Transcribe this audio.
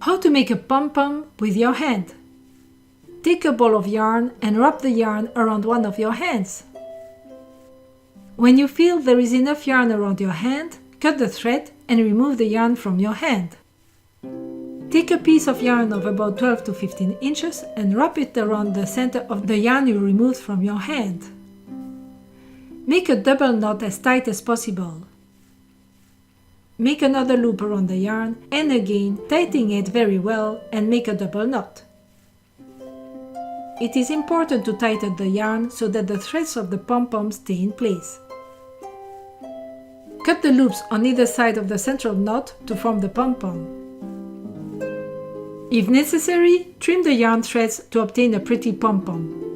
How to make a pom-pom with your hand. Take a ball of yarn and wrap the yarn around one of your hands. When you feel there is enough yarn around your hand, cut the thread and remove the yarn from your hand. Take a piece of yarn of about 12 to 15 inches and wrap it around the center of the yarn you removed from your hand. Make a double knot as tight as possible. Make another loop around the yarn and again tighten it very well and make a double knot. It is important to tighten the yarn so that the threads of the pom-pom stay in place. Cut the loops on either side of the central knot to form the pom-pom. If necessary, trim the yarn threads to obtain a pretty pom-pom.